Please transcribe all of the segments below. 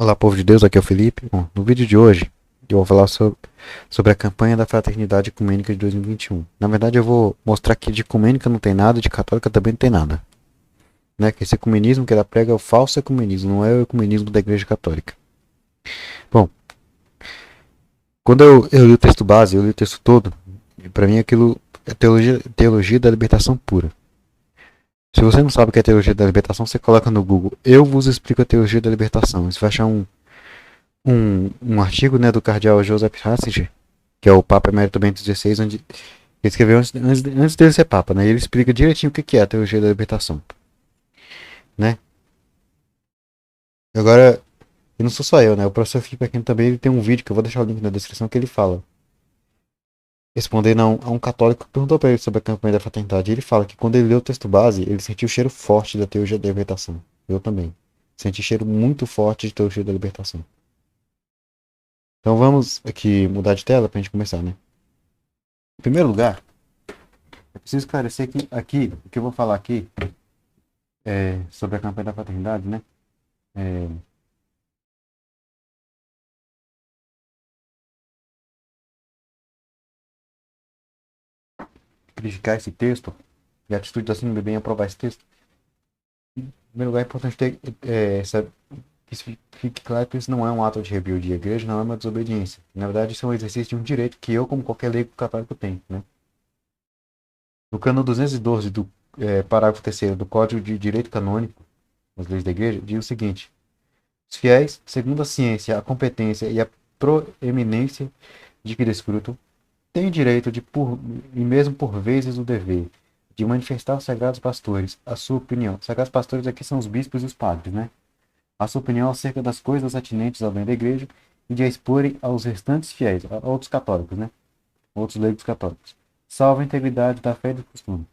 Olá, povo de Deus, aqui é o Felipe. Bom, no vídeo de hoje eu vou falar sobre a campanha da Fraternidade Ecumênica de 2021. Na verdade, eu vou mostrar que de ecumênica não tem nada, de católica também não tem nada. Né? Que esse ecumenismo que ela prega é o falso ecumenismo, não é o ecumenismo da Igreja Católica. Bom, quando eu li o texto base, eu li o texto todo, e para mim aquilo é teologia da libertação pura. Se você não sabe o que é teologia da libertação, você coloca no Google, eu vos explico a teologia da libertação. Você vai achar um artigo, né, do cardeal Joseph Ratzinger, que é o Papa Emérito Bento XVI, onde ele escreveu antes dele ser Papa, né? E ele explica direitinho o que é a teologia da libertação, né? Agora, e não sou só eu, né? O professor Felipe Aquino também ele tem um vídeo que eu vou deixar o link na descrição que ele fala. Respondendo a um católico que perguntou para ele sobre a campanha da fraternidade, ele fala que quando ele leu o texto base, ele sentiu o cheiro forte da teologia da libertação. Eu também. Senti cheiro muito forte de teologia da libertação. Então vamos aqui mudar de tela para a gente começar, né? Em primeiro lugar, eu preciso esclarecer que aqui, o que eu vou falar aqui é sobre a campanha da fraternidade, né? É, criticar esse texto e a atitude da CNBB em aprovar esse texto. Em primeiro lugar, é importante ter que isso fique claro que isso não é um ato de rebeldia. A igreja não é uma desobediência. Na verdade, isso é um exercício de um direito que eu, como qualquer leigo católico, tenho, né? No cano 212 do parágrafo 3º do Código de Direito Canônico, as leis da igreja, diz o seguinte: os fiéis, segundo a ciência, a competência e a proeminência de que desfrutam, têm direito de, e mesmo por vezes o dever, de manifestar aos sagrados pastores a sua opinião. Os sagrados pastores aqui são os bispos e os padres, né? A sua opinião acerca das coisas atinentes ao bem da igreja e de a exporem aos restantes fiéis, a outros católicos, né? Outros leigos católicos. Salvo a integridade da fé e do costume.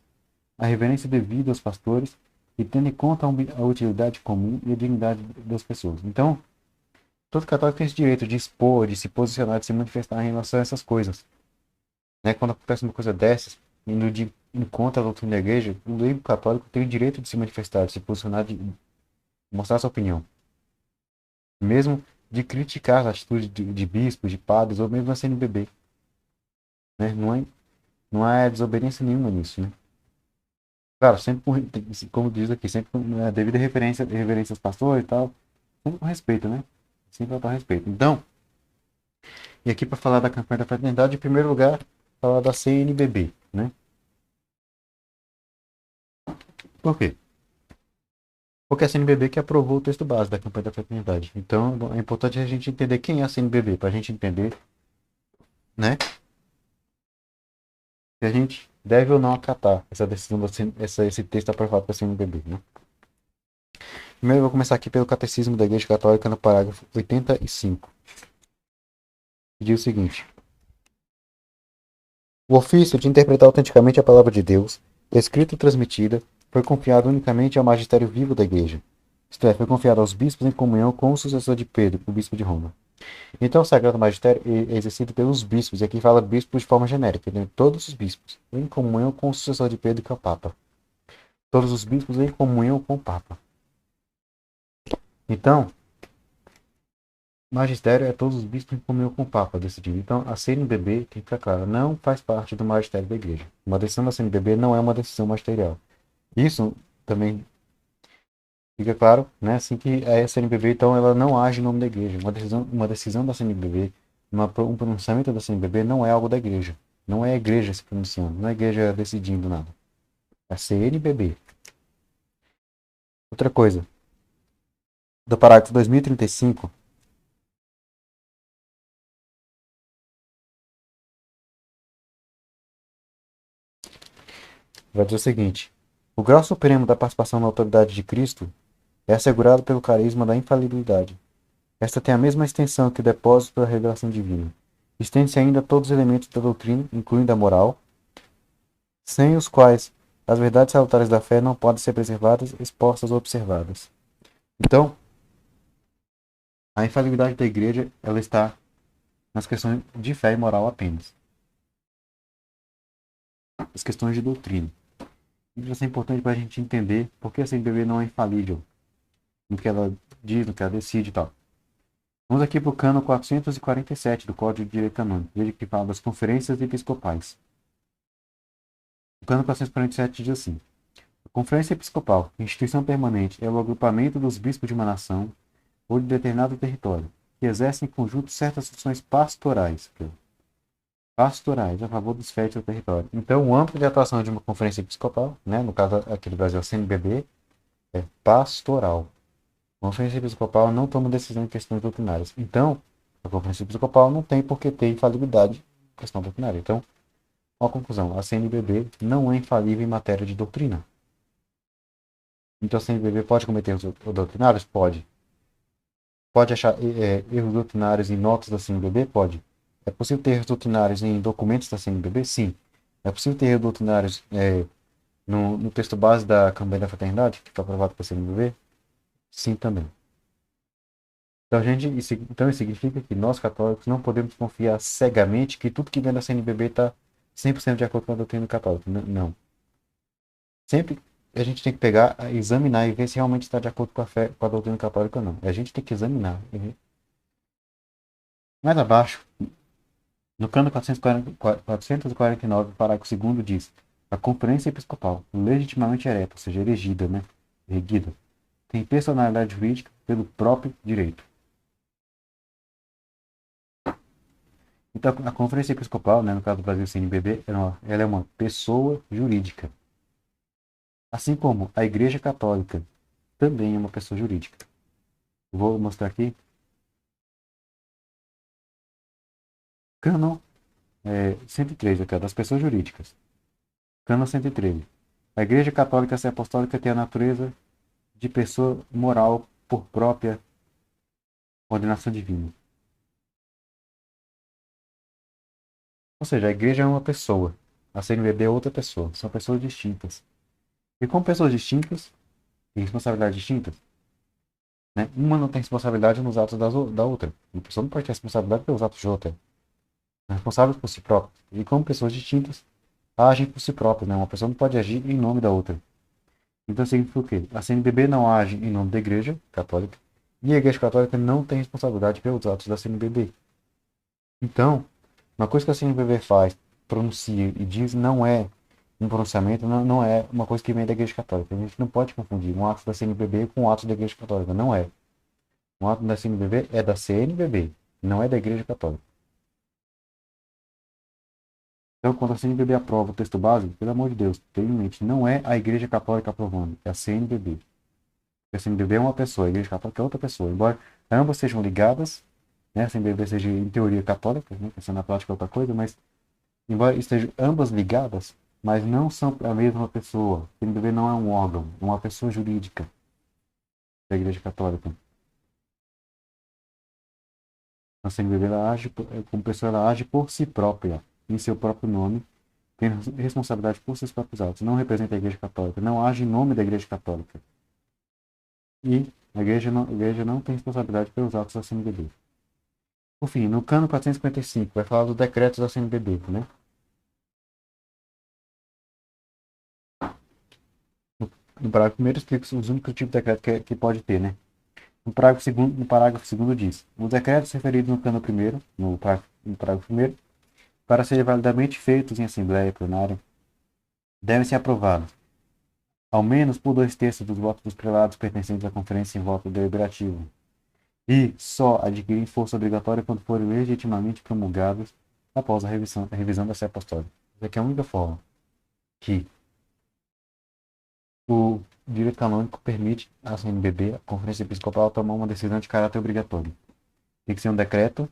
A reverência devida aos pastores e tendo em conta a utilidade comum e a dignidade das pessoas. Então, todo católico tem esse direito de expor, de se posicionar, de se manifestar em relação a essas coisas. Né? Quando acontece uma coisa dessas, indo de encontro à doutrina da igreja, o leigo católico tem o direito de se manifestar, de se posicionar, de mostrar sua opinião. Mesmo de criticar as atitudes de bispos, de padres, ou mesmo a CNBB. Né? Não há desobediência nenhuma nisso. Né? Claro, sempre com, como diz aqui, sempre com devida reverência aos pastores e tal, sempre com respeito, né? Sempre ao respeito. Então, e aqui para falar da campanha da fraternidade, em primeiro lugar, falar da CNBB, né? Por quê? Porque é a CNBB que aprovou o texto base da campanha da fraternidade. Então, é importante a gente entender quem é a CNBB, para a gente entender, né? Se a gente deve ou não acatar essa decisão, esse texto aprovado pela CNBB, né? Primeiro, eu vou começar aqui pelo Catecismo da Igreja Católica, no parágrafo 85. Que diz o seguinte: o ofício de interpretar autenticamente a palavra de Deus, escrita e transmitida, foi confiado unicamente ao magistério vivo da Igreja. Isto é, foi confiado aos bispos em comunhão com o sucessor de Pedro, o bispo de Roma. Então, o Sagrado Magistério é exercido pelos bispos, e aqui fala bispos de forma genérica, né? Todos os bispos, em comunhão com o sucessor de Pedro, que é o Papa. Todos os bispos em comunhão com o Papa. Então, magistério é todos os bispos em comunhão com o Papa decidido. Então, a CNBB, tem que ficar claro, não faz parte do magistério da Igreja. Uma decisão da CNBB não é uma decisão magisterial. Isso também fica claro, né? Assim que a CNBB, então, ela não age em nome da Igreja. Uma decisão da CNBB, um pronunciamento da CNBB não é algo da Igreja. Não é a Igreja se pronunciando, não é a Igreja decidindo nada. É a CNBB. Outra coisa, do parágrafo 2035, vai dizer o seguinte: o grau supremo da participação na autoridade de Cristo é assegurado pelo carisma da infalibilidade. Esta tem a mesma extensão que o depósito da revelação divina. Estende-se ainda a todos os elementos da doutrina, incluindo a moral, sem os quais as verdades salutares da fé não podem ser preservadas, expostas ou observadas. Então, a infalibilidade da igreja ela está nas questões de fé e moral apenas. As questões de doutrina. Isso é importante para a gente entender por que a CNBB não é infalível no que ela diz, no que ela decide e tal. Vamos aqui para o cano 447 do Código de Direito Canônico. Veja que fala das conferências episcopais. O cano 447 diz assim: a Conferência Episcopal, instituição permanente, é o agrupamento dos bispos de uma nação ou de determinado território, que exercem em conjunto certas funções pastorais. Pastorais a favor dos fiéis do território. Então, o âmbito de atuação de uma conferência episcopal, né, no caso aqui do Brasil, a CNBB, é pastoral. A conferência episcopal não toma decisão em questões doutrinárias. Então, a conferência episcopal não tem por que ter infalibilidade em questão doutrinária. Então, uma conclusão: a CNBB não é infalível em matéria de doutrina. Então, a CNBB pode cometer erros doutrinários? Pode. Pode achar erros doutrinários em notas da CNBB? Pode. É possível ter erros doutrinários em documentos da CNBB? Sim. É possível ter erros doutrinários no texto base da Campanha da Fraternidade, que foi aprovado pela CNBB? Sim, também. Então, isso significa que nós, católicos, não podemos confiar cegamente que tudo que vem da CNBB está 100% de acordo com a doutrina católica. Não. Sempre a gente tem que pegar, examinar e ver se realmente está de acordo com a fé, com a doutrina católica ou não. A gente tem que examinar. Mais abaixo, no cano 449, parágrafo 2º diz: a Conferência Episcopal, legitimamente ereta, ou seja, erigida, né? Erguida, tem personalidade jurídica pelo próprio direito. Então, a Conferência Episcopal, né, no caso do Brasil CNBB, ela é uma pessoa jurídica. Assim como a Igreja Católica também é uma pessoa jurídica. Vou mostrar aqui. Cânon 113, aqui, das pessoas jurídicas. Cânon 113. A Igreja Católica e Apostólica tem a natureza de pessoa moral por própria ordenação divina. Ou seja, a Igreja é uma pessoa. A CNBB é outra pessoa. São pessoas distintas. E como pessoas distintas, têm responsabilidades distintas, né? Uma não tem responsabilidade nos atos da outra. Uma pessoa não pode ter responsabilidade pelos atos de outra. São responsáveis por si próprios. E como pessoas distintas, agem por si próprias, né? Uma pessoa não pode agir em nome da outra. Então significa o quê? A CNBB não age em nome da Igreja Católica e a Igreja Católica não tem responsabilidade pelos atos da CNBB. Então, uma coisa que a CNBB faz, pronuncia e diz não é um pronunciamento, não é uma coisa que vem da Igreja Católica. A gente não pode confundir um ato da CNBB com um ato da Igreja Católica. Não é. Um ato da CNBB é da CNBB, não é da Igreja Católica. Então, quando a CNBB aprova o texto básico, pelo amor de Deus, tenha em mente, não é a Igreja Católica aprovando, é a CNBB. A CNBB é uma pessoa, a Igreja Católica é outra pessoa. Embora ambas sejam ligadas, né, a CNBB seja em teoria católica, né, que na prática é outra coisa, mas embora estejam ambas ligadas, mas não são a mesma pessoa. A CNBB não é um órgão, é uma pessoa jurídica da Igreja Católica. A CNBB ela age, como pessoa, ela age por si própria, em seu próprio nome, tem responsabilidade por seus próprios atos, não representa a Igreja Católica, não age em nome da Igreja Católica. E a Igreja não tem responsabilidade pelos atos da CNBB. Por fim, no cano 455, vai falar dos decretos da CNBB, né? No parágrafo primeiro explica os únicos tipos de decreto que pode ter, né? No parágrafo segundo diz: os decretos referidos no cano primeiro, no parágrafo primeiro, para serem validamente feitos em assembleia plenária, devem ser aprovados, ao menos por 2/3 dos votos dos prelados pertencentes à conferência em voto deliberativo, e só adquirem força obrigatória quando forem legitimamente promulgados após a revisão da sé apostólica. Essa aqui é a única forma que o direito canônico permite à CNBB, a Conferência Episcopal, tomar uma decisão de caráter obrigatório. Tem que ser um decreto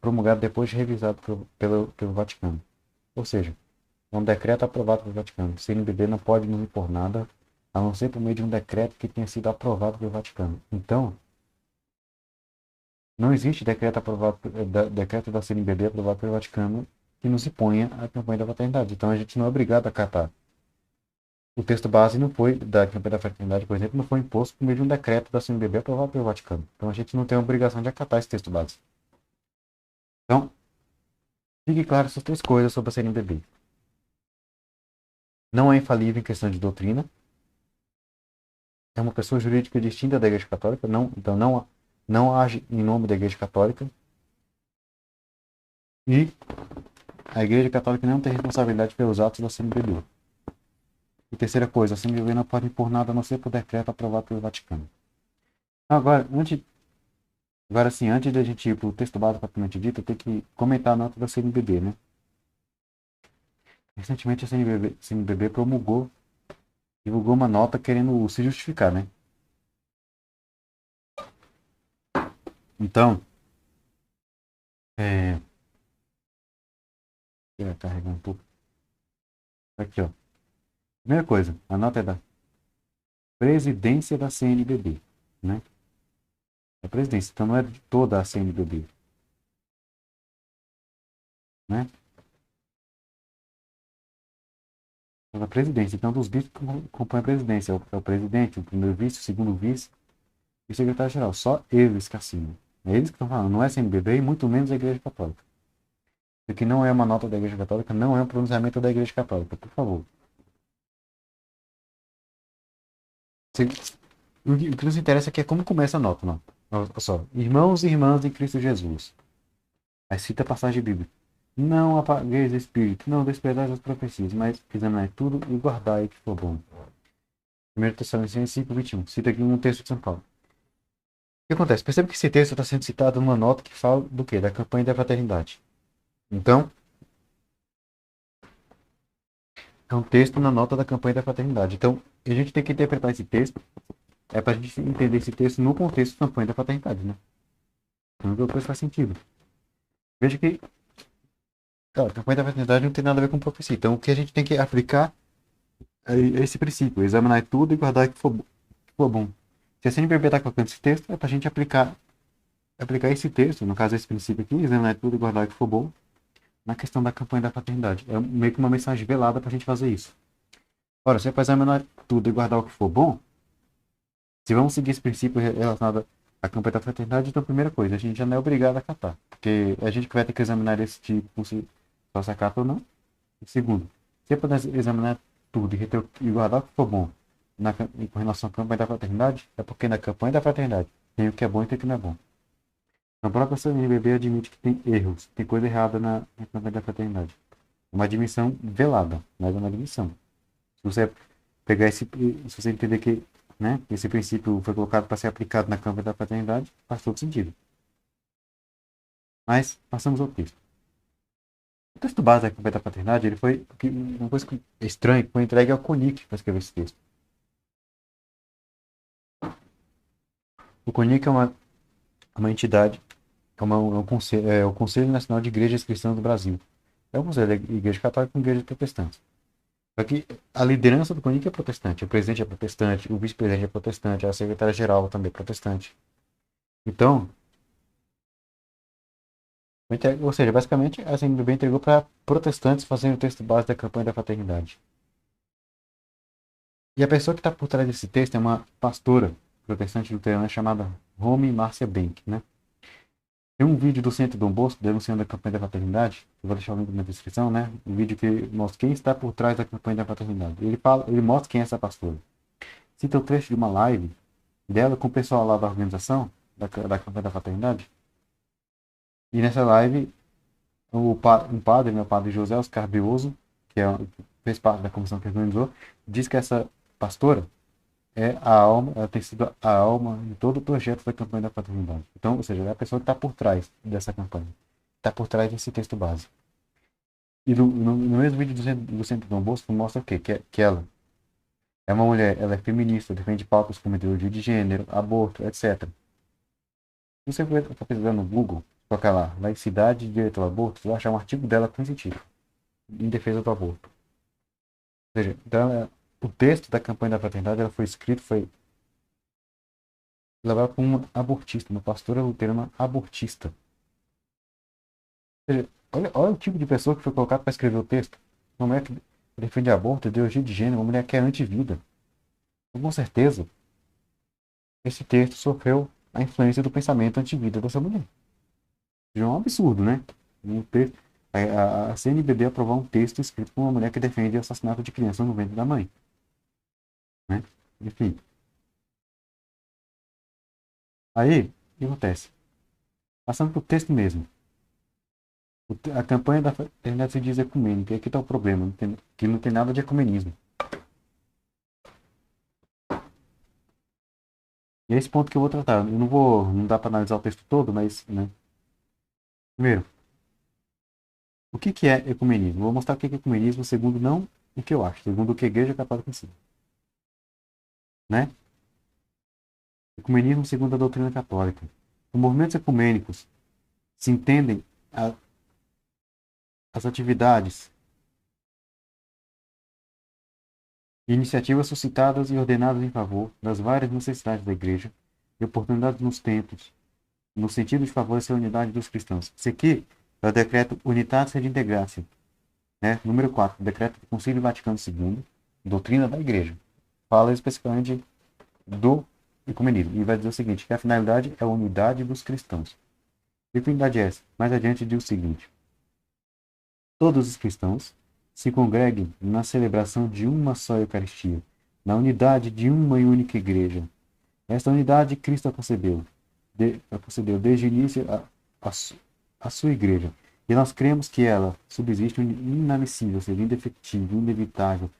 promulgado depois de revisado pelo Vaticano. Ou seja, é um decreto aprovado pelo Vaticano. O CNBB não pode nos impor nada, a não ser por meio de um decreto que tenha sido aprovado pelo Vaticano. Então, não existe decreto da CNBB aprovado pelo Vaticano que nos imponha a campanha da fraternidade. Então, a gente não é obrigado a acatar. O texto base não foi, da campanha da fraternidade, por exemplo, não foi imposto por meio de um decreto da CNBB aprovado pelo Vaticano. Então, a gente não tem a obrigação de acatar esse texto base. Então, fique claro essas três coisas sobre a CNBB. Não é infalível em questão de doutrina. É uma pessoa jurídica distinta da Igreja Católica. Então, não age em nome da Igreja Católica e a Igreja Católica não tem responsabilidade pelos atos da CNBB. E terceira coisa, a CNBB não pode impor nada a não ser por decreto aprovado pelo Vaticano. Agora sim, antes da gente ir para o texto básico propriamente dito, eu tenho que comentar a nota da CNBB, né? Recentemente a CNBB divulgou uma nota querendo se justificar, né? Então, é... Deixa eu carregar um pouco. Aqui, ó. Primeira coisa, a nota é da presidência da CNBB, né? É a presidência, então não é de toda a CNBB, né? É da presidência, então dos bispos que compõem a presidência, é o presidente, o primeiro vice, o segundo vice e o secretário-geral, só eles que assinam. É eles que estão falando, não é CNBB e muito menos a Igreja Católica. Isso aqui não é uma nota da Igreja Católica, não é um pronunciamento da Igreja Católica, por favor. O que nos interessa aqui é como começa a nota, não. Olha só, irmãos e irmãs em Cristo Jesus. Aí cita a passagem bíblica. Não apagueis o espírito, não desprezais as profecias, mas examinai tudo e guardai o que for bom. 1 Tessalonicenses 5:21. Cita aqui um texto de São Paulo. O que acontece? Percebe que esse texto está sendo citado numa nota que fala do quê? Da campanha da fraternidade. Então, é um texto na nota da campanha da fraternidade. Então, a gente tem que interpretar esse texto, é para a gente entender esse texto no contexto da campanha da fraternidade, né? Então, depois faz sentido. Veja que a campanha da fraternidade não tem nada a ver com profecia. Então, o que a gente tem que aplicar é esse princípio, examinar tudo e guardar o que for bom. Se a CNBB está colocando esse texto, é para a gente aplicar esse texto, no caso esse princípio aqui, examinar tudo e guardar o que for bom, na questão da campanha da fraternidade. É meio que uma mensagem velada para a gente fazer isso. Ora, se é para examinar tudo e guardar o que for bom, se vamos seguir esse princípio relacionado à campanha da fraternidade, então, primeira coisa, a gente já não é obrigado a acatar, porque é a gente que vai ter que examinar esse tipo, se se acata ou não. E segundo, se é para examinar tudo e guardar o que for bom com relação à campanha da fraternidade, é porque na campanha da fraternidade tem o que é bom e tem o que não é bom. A própria CNBB admite que tem erros, tem coisa errada na campanha da fraternidade. É uma admissão velada, mas é uma admissão. Se você pegar se você entender que, né, esse princípio foi colocado para ser aplicado na campanha da fraternidade, faz todo sentido. Mas passamos ao texto. O texto base da campanha da fraternidade, ele foi uma coisa estranha que foi entregue ao CONIC para escrever esse texto. O CONIC é uma entidade, é o Conselho Nacional de Igrejas Cristãs do Brasil. É o Conselho da Igreja Católica com Igrejas Protestantes. Só que a liderança do CONIC é protestante, o presidente é protestante, o vice-presidente é protestante, a secretária-geral também é protestante. Então, ou seja, basicamente a CNBB entregou para protestantes fazendo o texto base da campanha da fraternidade. E a pessoa que está por trás desse texto é uma pastora protestante luterana chamada Romy Márcia Benck, né? Tem um vídeo do Centro Dom Bosco denunciando a campanha da fraternidade. Eu vou deixar o link na descrição, né? Um vídeo que mostra quem está por trás da campanha da fraternidade. Ele mostra quem é essa pastora. Cita o trecho de uma live dela com o pessoal lá da organização da campanha da fraternidade. E nessa live, um padre, meu padre José Oscar Beoso, fez parte da comissão que organizou, diz que essa pastora é a alma, ela tem sido a alma de todo o projeto da campanha da fraternidade. Então, ou seja, é a pessoa que está por trás dessa campanha, está por trás desse texto base. E no mesmo vídeo do Centro Dom Bosco mostra o quê? Que ela é uma mulher, ela é feminista, defende pautas como ideologia de gênero, aborto, etc. Se você for pesquisar no Google, colocar lá, laicidade e direito ao aborto, você vai achar um artigo dela com esse título, em defesa do aborto. Ou seja, então, o texto da campanha da fraternidade ela foi elaborado por uma abortista, uma pastora luterana abortista. Ou seja, olha o tipo de pessoa que foi colocado para escrever o texto. Uma mulher que defende aborto, ideologia de gênero, uma mulher que é anti-vida. Então, com certeza, esse texto sofreu a influência do pensamento anti-vida dessa mulher. É um absurdo, né? A CNBB aprovou um texto escrito por uma mulher que defende o assassinato de criança no ventre da mãe. Né? Enfim. Aí, que acontece? Passando para o texto mesmo. A campanha da fraternidade se diz ecumênica. E aqui está o problema, que não tem nada de ecumenismo. E é esse ponto que eu vou tratar. Eu não dá para analisar o texto todo, mas, né? Primeiro, o que é ecumenismo? Vou mostrar o que é ecumenismo segundo não o que eu acho, segundo o que a Igreja Católica ensina, né? Ecumenismo segundo a doutrina católica. Os movimentos ecumênicos se entendem as atividades e iniciativas suscitadas e ordenadas em favor das várias necessidades da Igreja e oportunidades nos tempos, no sentido de favorecer a unidade dos cristãos. Isso aqui é o decreto Unitatis Redintegratio, né? Número 4, decreto do Concílio Vaticano II, doutrina da Igreja. Fala especificamente do ecumenismo e vai dizer o seguinte, que a finalidade é a unidade dos cristãos. Que finalidade é essa? Mais adiante diz o seguinte: todos os cristãos se congreguem na celebração de uma só Eucaristia, na unidade de uma e única Igreja. Esta unidade Cristo a concedeu desde o início a sua Igreja. E nós cremos que ela subsiste inadmissível, ou seja, indefectível, inevitável,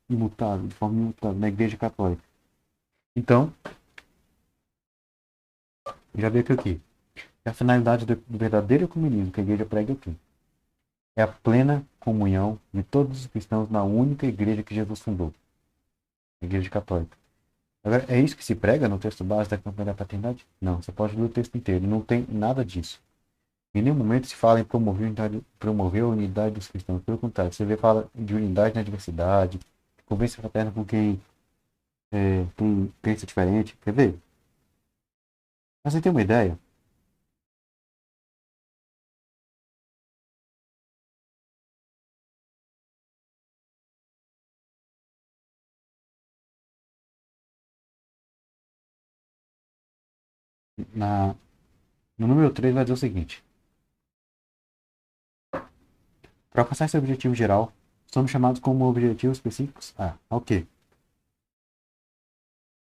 imutável, de forma imutável na Igreja Católica. Então, já veio aqui. A finalidade do verdadeiro ecumenismo que a Igreja prega aqui é a plena comunhão de todos os cristãos na única Igreja que Jesus fundou, a Igreja Católica. Agora, é isso que se prega no texto base da campanha da paternidade? Não, você pode ler o texto inteiro, não tem nada disso. Em nenhum momento se fala em promover a unidade dos cristãos, pelo contrário, você fala de unidade na diversidade, convivência fraterna com quem pensa diferente, quer ver? Mas você tem uma ideia? No número 3 vai dizer o seguinte: para alcançar esse objetivo geral, somos chamados como objetivos específicos ao quê?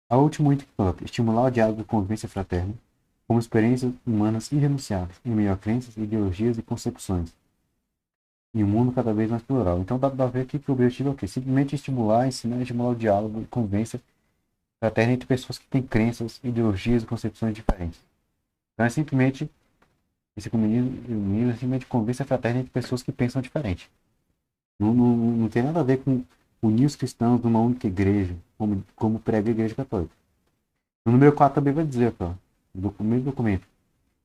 Ao último item que coloca, estimular o diálogo e convivência fraterna como experiências humanas irrenunciáveis, em meio a crenças, ideologias e concepções, em um mundo cada vez mais plural. Então dá para ver aqui que o objetivo é o quê? Simplesmente estimular, ensinar e estimular o diálogo e convivência fraterna entre pessoas que têm crenças, ideologias e concepções diferentes. Então é simplesmente, esse comunismo é simplesmente convivência fraterna entre pessoas que pensam diferente. Não tem nada a ver com unir os cristãos numa única igreja, como prega a Igreja Católica. No número 4 também vai dizer, ó, no primeiro documento,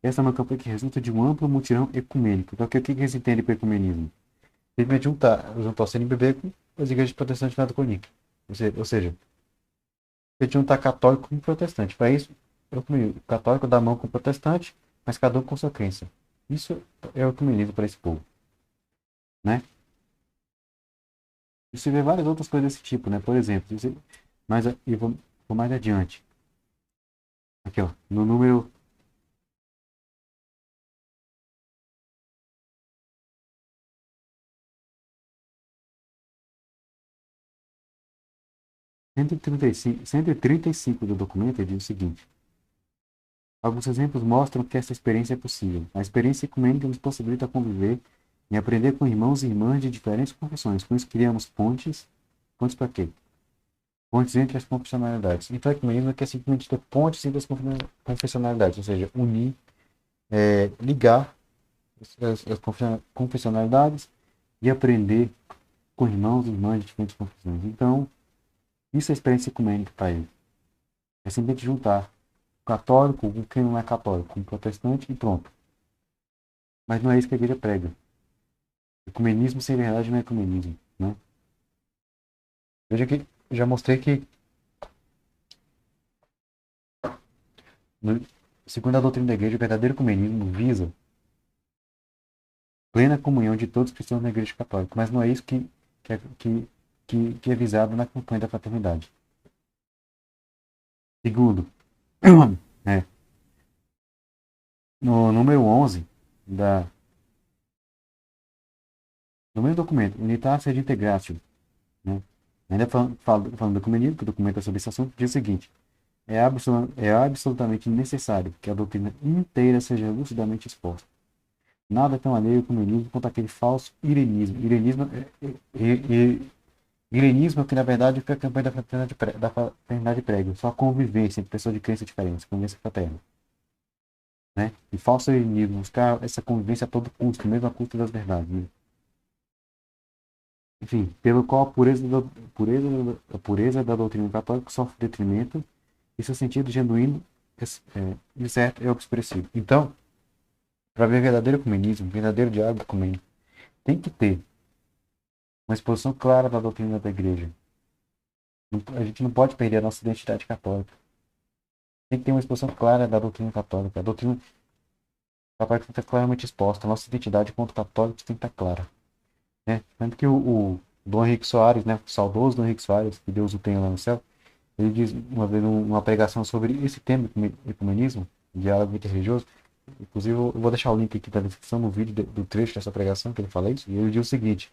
essa é uma campanha que resulta de um amplo mutirão ecumênico. Então, o que eles entendem por ecumenismo? Simplesmente juntar o CNBB com as igrejas protestantes na Conica. Ou seja, a gente juntar católico com protestante. Para isso, o católico dá a mão com o protestante, mas cada um com sua crença. Isso é o ecumenismo para esse povo, né? E você vê várias outras coisas desse tipo, né? Por exemplo, e vou mais adiante. Aqui, ó, no número 135 do documento, ele diz o seguinte: alguns exemplos mostram que essa experiência é possível. A experiência ecumênica nos possibilita conviver e aprender com irmãos e irmãs de diferentes confissões. Com isso, criamos pontes. Pontes para quê? Pontes entre as confessionalidades. Então, o ecumenismo é simplesmente ter pontes entre as confessionalidades, ou seja, unir, ligar as confessionalidades e aprender com irmãos e irmãs de diferentes confissões. Então, isso é a experiência ecumênica para ele. É simplesmente juntar o católico com quem não é católico, com o protestante e pronto. Mas não é isso que a igreja prega. Ecumenismo sem verdade não é ecumenismo, né? Veja que já mostrei que, segundo a doutrina da igreja, o verdadeiro ecumenismo visa plena comunhão de todos os cristãos na igreja católica, mas não é isso que é visado na campanha da fraternidade. Segundo, é, no número 11 no mesmo documento, Unitatis Redintegratio, né? Ainda falando do ecumenismo, que o documento é sobre esse assunto, diz o seguinte: É absolutamente necessário que a doutrina inteira seja lucidamente exposta. Nada é tão alheio como o irenismo quanto aquele falso irenismo. Irenismo é que, na verdade, o que a campanha da fraternidade prega. Só a convivência entre pessoas de crença diferentes, convivência fraterna. Né? E falso irenismo, buscar essa convivência a todo custo, mesmo a custo das verdades. Né? Enfim, pelo qual a pureza da doutrina católica sofre detrimento e seu sentido genuíno e certo é expressivo. Então, para ver verdadeiro ecumenismo, verdadeiro diálogo ecumênico, tem que ter uma exposição clara da doutrina da igreja. A gente não pode perder a nossa identidade católica. Tem que ter uma exposição clara da doutrina católica. A doutrina católica tem que estar claramente exposta. A nossa identidade enquanto católicos tem que estar clara. Né? Tanto que o Dom Henrique Soares, né, o saudoso Dom Henrique Soares, que Deus o tenha lá no céu, ele diz uma vez numa pregação sobre esse tema, ecumenismo, diálogo interreligioso. Inclusive, eu vou deixar o link aqui na descrição no vídeo do trecho dessa pregação que ele fala isso. E ele diz o seguinte: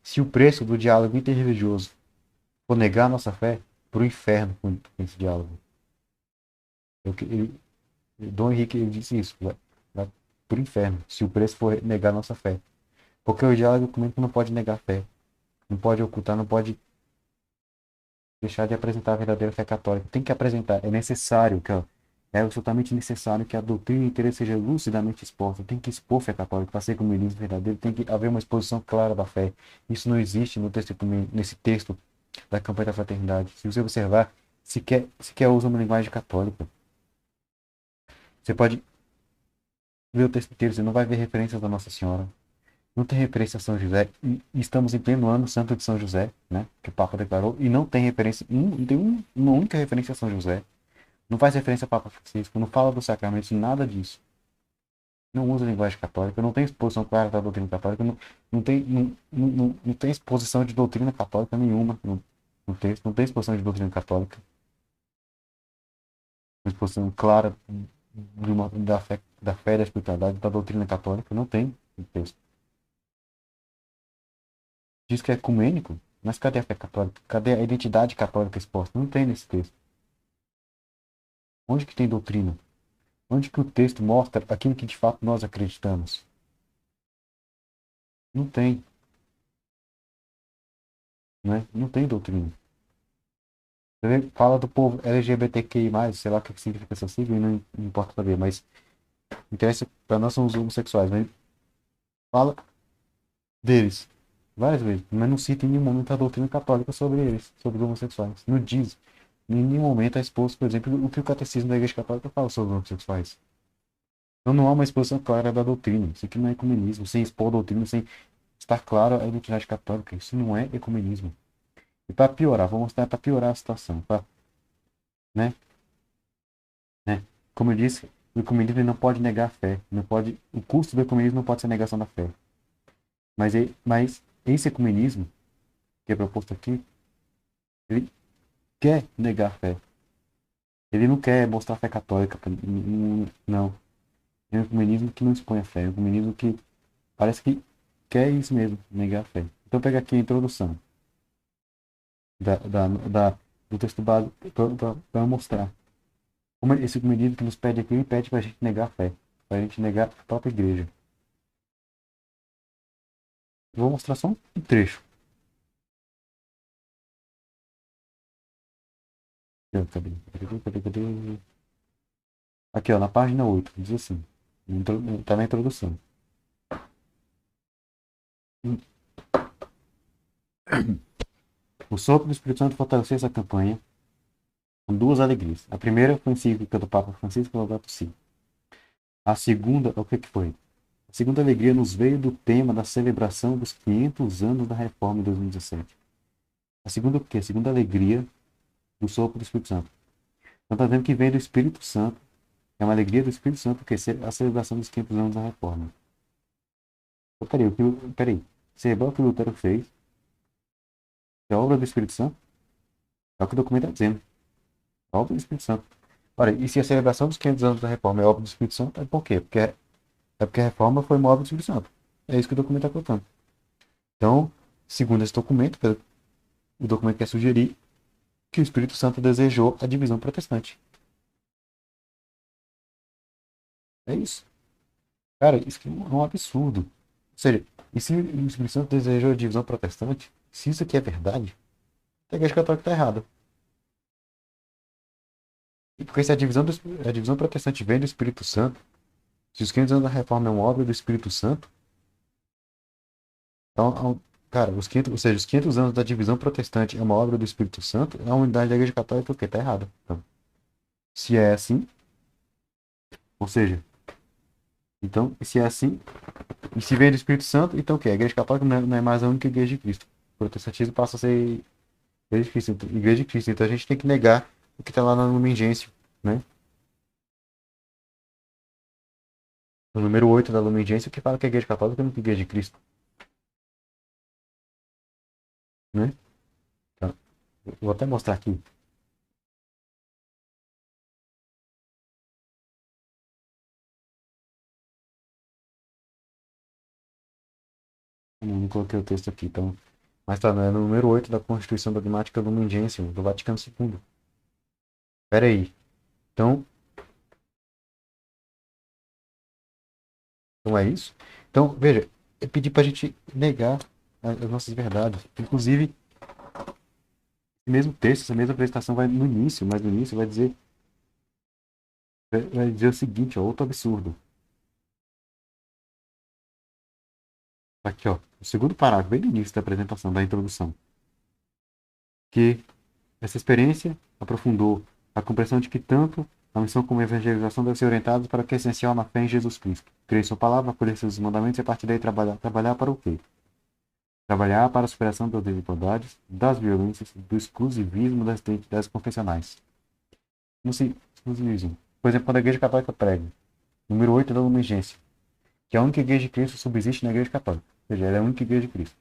se o preço do diálogo interreligioso for negar a nossa fé, para o inferno com esse diálogo. Dom Henrique ele disse isso, vai para o inferno, se o preço for negar a nossa fé. Porque o diálogo ecumênico não pode negar a fé, não pode ocultar, não pode deixar de apresentar a verdadeira fé católica. Tem que apresentar, é necessário, é absolutamente necessário que a doutrina inteira seja lucidamente exposta. Tem que expor a fé católica para ser comunismo verdadeiro, tem que haver uma exposição clara da fé. Isso não existe no texto, nesse texto da campanha da fraternidade. Se você observar, sequer usa uma linguagem católica. Você pode ver o texto inteiro, você não vai ver referências da Nossa Senhora. Não tem referência a São José. E estamos em pleno ano santo de São José, né? Que o Papa declarou. E não tem referência, não tem uma única referência a São José. Não faz referência ao Papa Francisco, não fala dos sacramentos, nada disso. Não usa linguagem católica, não tem exposição clara da doutrina católica, não tem exposição de doutrina católica nenhuma no texto, não tem exposição de doutrina católica. Uma exposição clara da fé, da espiritualidade, da doutrina católica, não tem no texto. Diz que é ecumênico, mas cadê a fé católica? Cadê a identidade católica exposta? Não tem nesse texto. Onde que tem doutrina? Onde que o texto mostra aquilo que de fato nós acreditamos? Não tem, né? Não tem doutrina. Fala do povo LGBTQI+, sei lá o que significa essa sigla, e não importa saber, mas interessa para nós são os homossexuais, mas fala deles várias vezes, mas não cita em nenhum momento a doutrina católica sobre eles, sobre os homossexuais. Não diz, em nenhum momento é exposto, por exemplo, o que o catecismo da Igreja Católica fala sobre os homossexuais. Então não há uma exposição clara da doutrina. Isso aqui não é ecumenismo, sem expor a doutrina, sem estar claro a identidade católica. Isso não é ecumenismo. E para piorar, vou mostrar para piorar a situação, né? Né? Como eu disse, o ecumenismo não pode negar a fé, não pode, o custo do ecumenismo não pode ser a negação da fé. Mas esse ecumenismo que é proposto aqui, ele quer negar a fé. Ele não quer mostrar a fé católica, não. É um ecumenismo que não expõe a fé, é um ecumenismo que parece que quer isso mesmo, negar a fé. Então pega aqui a introdução da, da, da do texto básico para mostrar como esse ecumenismo que nos pede aqui, ele pede para a gente negar a fé, para a gente negar a própria igreja. Eu vou mostrar só um trecho. Cadê? Aqui, ó, na página 8 diz assim, tá na introdução. O sopro do Espírito Santo fortaleceu essa campanha com duas alegrias. A primeira foi a encíclica do Papa Francisco Laudato Si. A segunda, o que foi? A segunda alegria nos veio do tema da celebração dos 500 anos da Reforma em 2017. A segunda o quê? A segunda alegria do sopro do Espírito Santo. Então está vendo que vem do Espírito Santo. É uma alegria do Espírito Santo, porque é a celebração dos 500 anos da Reforma. Então, peraí. Celebrar o que Lutero fez é obra do Espírito Santo? É o que o documento está dizendo. É obra do Espírito Santo. Ora, e se a celebração dos 500 anos da Reforma é obra do Espírito Santo, é por quê? Porque a Reforma foi uma obra do Espírito Santo. É isso que o documento está contando. Então, segundo esse documento, o documento quer sugerir que o Espírito Santo desejou a divisão protestante. É isso. Cara, isso é um absurdo. Ou seja, e se o Espírito Santo desejou a divisão protestante, se isso aqui é verdade, a Igreja Católica está errada. E porque se a divisão protestante vem do Espírito Santo, se os 500 anos da Reforma é uma obra do Espírito Santo, então, cara, ou seja, os 500 anos da divisão protestante é uma obra do Espírito Santo, a unidade da Igreja Católica, o quê? Tá errada. Então, se é assim, ou seja, então, se é assim, e se vem do Espírito Santo, então o quê? A Igreja Católica não é mais a única Igreja de Cristo. O protestantismo passa a ser Igreja de Cristo. Igreja de Cristo. Então a gente tem que negar o que está lá no Lumen Gentium, né? No número 8 da Lumen Gentium, que fala que a Igreja Católica não é a Igreja de Cristo, né? Então, vou até mostrar aqui. Não coloquei o texto aqui, então. Mas tá, né? No número 8 da Constituição Dogmática Lumen Gentium, do Vaticano II. Pera aí. Então, não é isso? Então, veja, eu pedi pra gente negar as nossas verdades. Inclusive, esse mesmo texto, essa mesma apresentação vai no início, mas no início vai dizer o seguinte, ó, outro absurdo. Aqui, ó, o segundo parágrafo, bem no início da apresentação, da introdução. Que essa experiência aprofundou a compreensão de que tanto a missão como a evangelização devem ser orientadas para o que é essencial na fé em Jesus Cristo. Crer em sua palavra, acolher seus mandamentos e a partir daí trabalhar. Trabalhar para o quê? Trabalhar para a superação das desigualdades, das violências, do exclusivismo das identidades confessionais. Não se exclusivismo. Por exemplo, quando a Igreja Católica prega, número 8 da Lumen Gentium, que a única Igreja de Cristo subsiste na Igreja Católica. Ou seja, ela é a única Igreja de Cristo.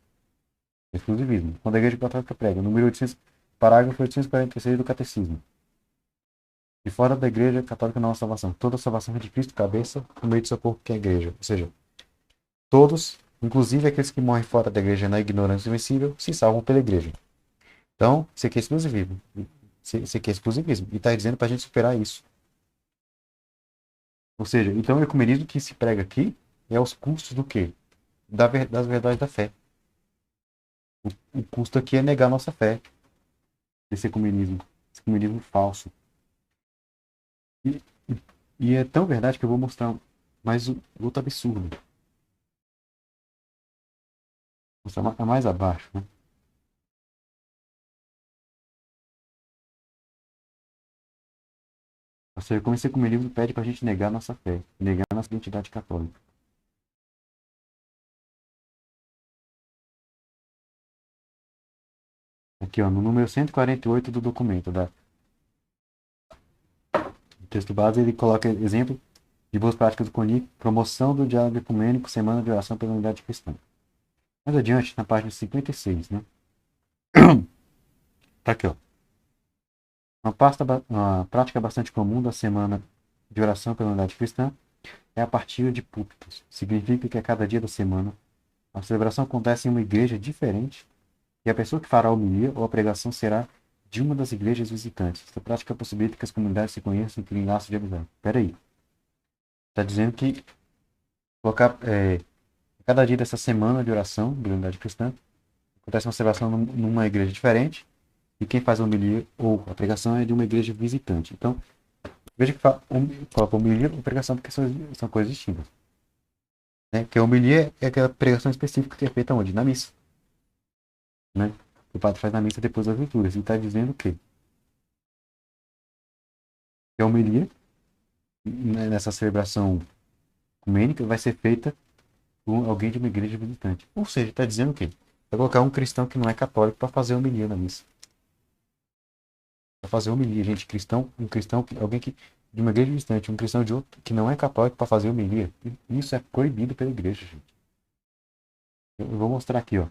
Exclusivismo. Quando a Igreja Católica prega, número 800, parágrafo 846 do Catecismo. E fora da Igreja Católica não há salvação. Toda salvação é de Cristo, cabeça, no meio do seu corpo, que é a Igreja. Ou seja, todos, inclusive aqueles que morrem fora da Igreja na ignorância invencível, se salvam pela Igreja. Então, isso aqui é exclusivismo. Isso aqui é exclusivismo. E está dizendo para a gente superar isso. Ou seja, então o ecumenismo que se prega aqui é aos custos do quê? Das verdades da fé. O custo aqui é negar nossa fé. Esse ecumenismo. Esse ecumenismo falso. E, e é tão verdade que eu vou mostrar mais outro absurdo. Vou mostrar mais abaixo, né? Ou seja, como esse ecumenismo pede para a gente negar nossa fé, negar nossa identidade católica. Aqui, ó, no número 148 do documento, do texto base, ele coloca exemplo de boas práticas do CONIC, promoção do diálogo ecumênico, semana de oração pela unidade cristã. Mais adiante, na página 56, né? Tá aqui, ó. Uma prática bastante comum da semana de oração pela unidade cristã é a partilha de púlpitos. Significa que a cada dia da semana a celebração acontece em uma igreja diferente e a pessoa que fará a homilia ou a pregação será de uma das igrejas visitantes. Essa prática possibilita que as comunidades se conheçam e criem laços de amizade. Espera aí. Está dizendo que colocar cada dia dessa semana de oração da unidade cristã acontece uma celebração numa igreja diferente e quem faz a homilia ou a pregação é de uma igreja visitante. Então, veja que coloca homilia ou pregação porque são coisas distintas. Né? Porque a homilia é aquela pregação específica que é feita onde? Na missa. Né? O padre faz na missa depois das leituras. E está dizendo o quê? Que a homilia, nessa celebração ecumênica, vai ser feita por alguém de uma igreja visitante. Ou seja, está dizendo o quê? Vai colocar um cristão que não é católico para fazer homilia na missa. Para fazer homilia, gente, um cristão, alguém que de uma igreja visitante, um cristão de outro que não é católico para fazer homilia. Isso é proibido pela igreja, gente. Eu vou mostrar aqui, ó.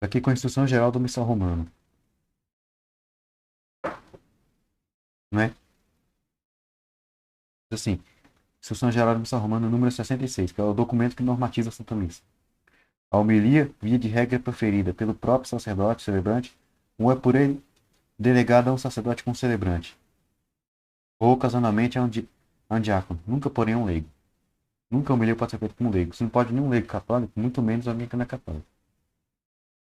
Aqui com a Instrução Geral do Missal Romano. Não é? Assim, Instrução Geral do Missal Romano, número 66, que é o documento que normatiza a Santa Missa. A homilia, via de regra proferida pelo próprio sacerdote celebrante, Um é por ele delegado a um sacerdote concelebrante, ou ocasionalmente a um diácono, nunca porém a um leigo. Nunca o milho pode ser feito com um leigo. Você não pode nem um leigo católico, muito menos alguém que não é católico.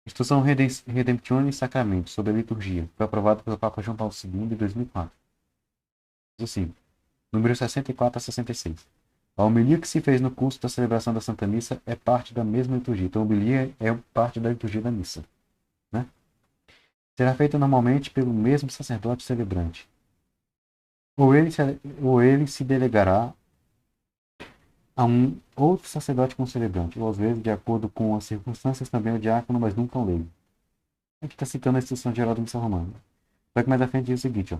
Instrução Redemptione Sacramento sobre a liturgia. Foi aprovado pelo Papa João Paulo II em 2004. Assim, número 64 a 66. A homilia que se fez no curso da celebração da Santa Missa é parte da mesma liturgia. Então, a homilia é parte da liturgia da missa. Né? Será feita normalmente pelo mesmo sacerdote celebrante. Ou ele se delegará a um outro sacerdote concelebrante, ou às vezes, de acordo com as circunstâncias, também o diácono, mas nunca um leigo. Aqui está citando a instrução geral da missa romana. Só que mais à frente diz o seguinte, ó.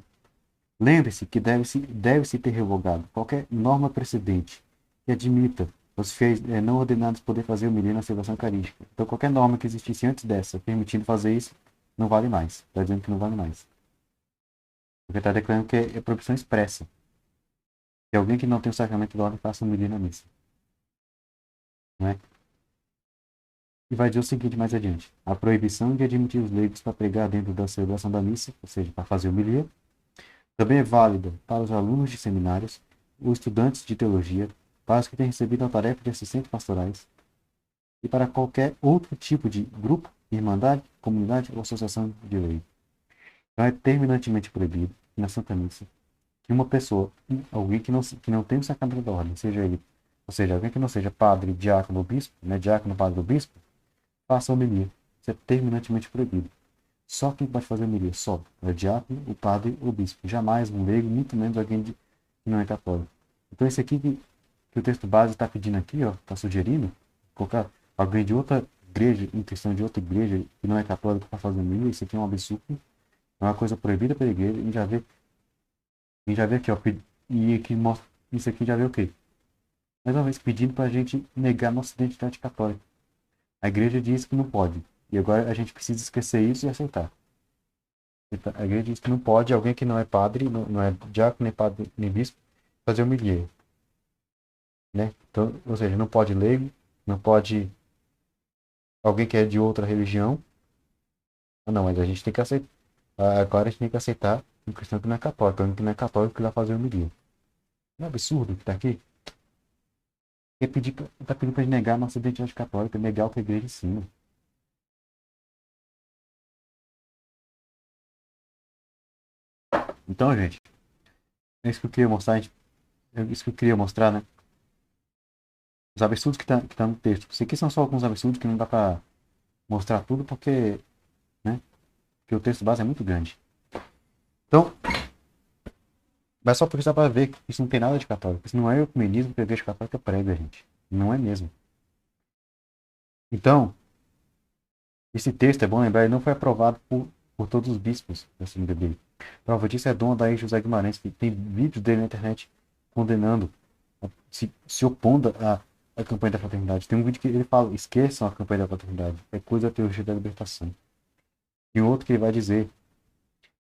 Lembre-se que deve-se ter revogado qualquer norma precedente que admita os fiéis não ordenados poder fazer homilia na celebração eucarística. Então, qualquer norma que existisse antes dessa, permitindo fazer isso, não vale mais. Está dizendo que não vale mais. Porque está declarando que é proibição expressa. Que alguém que não tem o sacramento da ordem faça homilia na missa. Não é? E vai dizer o seguinte mais adiante. A proibição de admitir os leigos para pregar dentro da celebração da missa, ou seja, para fazer homilia, também é válida para os alunos de seminários, os estudantes de teologia, para os que têm recebido a tarefa de assistentes pastorais e para qualquer outro tipo de grupo, irmandade, comunidade ou associação de lei. Então é terminantemente proibido, na Santa Missa, que uma pessoa, alguém que não tem o sacramento da ordem, seja ele, ou seja, alguém que não seja padre, diácono ou bispo, né, diácono, padre ou bispo, faça homilia. Isso é terminantemente proibido. Só quem pode fazer homilia, só o diácono, o padre ou o bispo. Jamais um leigo, muito menos alguém que não é católico. Então esse aqui que o texto base está pedindo aqui, ó, está sugerindo, colocar alguém de outra igreja, em questão de outra igreja que não é católico para fazer homilia, isso aqui é um absurdo, é uma coisa proibida pela igreja, e já vê aqui, ó, e aqui mostra, isso aqui já vê o quê? Mais uma vez pedindo para a gente negar nossa identidade católica. A igreja diz que não pode. E agora a gente precisa esquecer isso e aceitar. A igreja diz que não pode alguém que não é padre, não é diácono, nem padre, nem bispo, fazer homilia. Né? Então, ou seja, não pode leigo, não pode alguém que é de outra religião. Ah, não, mas a gente tem que aceitar. Agora a gente tem que aceitar um cristão que não é católico, alguém que não é católico que vai fazer homilia. Não é absurdo que está aqui? Está pedindo para negar a nossa identidade católica, negar o que a igreja ensina. Então, gente, é isso que eu queria mostrar, é isso que eu queria mostrar, né? Os absurdos que tá no texto. Isso aqui são só alguns absurdos que não dá para mostrar tudo porque, né? Porque o texto base é muito grande. Então, mas só porque dá para ver que isso não tem nada de católico. Isso não é o ecumenismo que a igreja católica prega, gente. Não é mesmo. Então, esse texto, é bom lembrar, ele não foi aprovado por todos os bispos da CNBB. Prova disso é Dom Adair José Guimarães, que tem vídeos dele na internet condenando, se opondo à campanha da fraternidade. Tem um vídeo que ele fala, esqueçam a campanha da fraternidade, é coisa da teologia da libertação. Tem outro que ele vai dizer,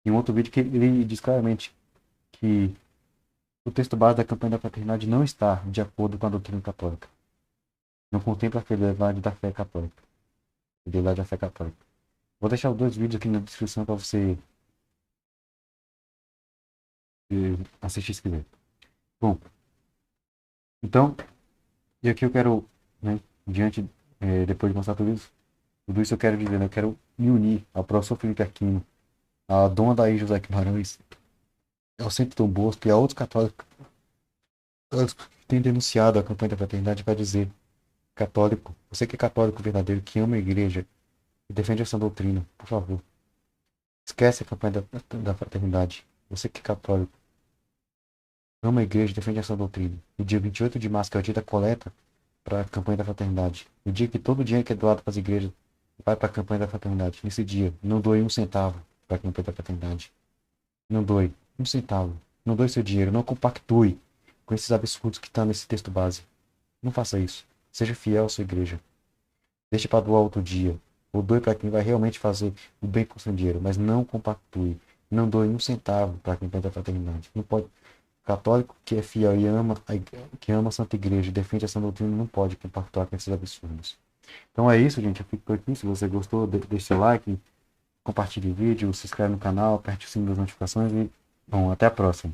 tem outro vídeo que ele diz claramente que o texto base da campanha da fraternidade não está de acordo com a doutrina católica. Não contempla a fidelidade da fé católica. Fidelidade da fé católica. Vou deixar os dois vídeos aqui na descrição para você assistir se quiser. Bom, então, e aqui eu quero, né, depois de mostrar tudo isso eu quero dizer, né, eu quero me unir ao professor Felipe Aquino, a Dom Adair José Guimarães, ao Centro Dom Bosco e a outros católicos que têm denunciado a campanha da fraternidade para dizer, católico, você que é católico verdadeiro, que ama a igreja e defende essa doutrina, por favor, esquece a campanha da fraternidade. Você que é católico, ama a igreja, defende essa doutrina. No dia 28 de março, que é o dia da coleta para a campanha da fraternidade. No dia que todo o dinheiro que é doado para as igrejas vai para a campanha da fraternidade. Nesse dia, não doe um centavo para a campanha da fraternidade. Não doe um centavo. Não doe seu dinheiro. Não compactue com esses absurdos que estão nesse texto base. Não faça isso. Seja fiel à sua igreja. Deixe para doar outro dia. Ou doe para quem vai realmente fazer o bem com seu dinheiro. Mas não compactue. Não doe um centavo para a campanha da fraternidade. Não pode. Católico que é fiel e que ama a Santa Igreja e defende essa doutrina não pode compactuar com esses absurdos. Então é isso, gente. Eu fico por aqui. Se você gostou, deixe seu like, compartilhe o vídeo, se inscreve no canal, aperte o sininho das notificações e, bom, até a próxima.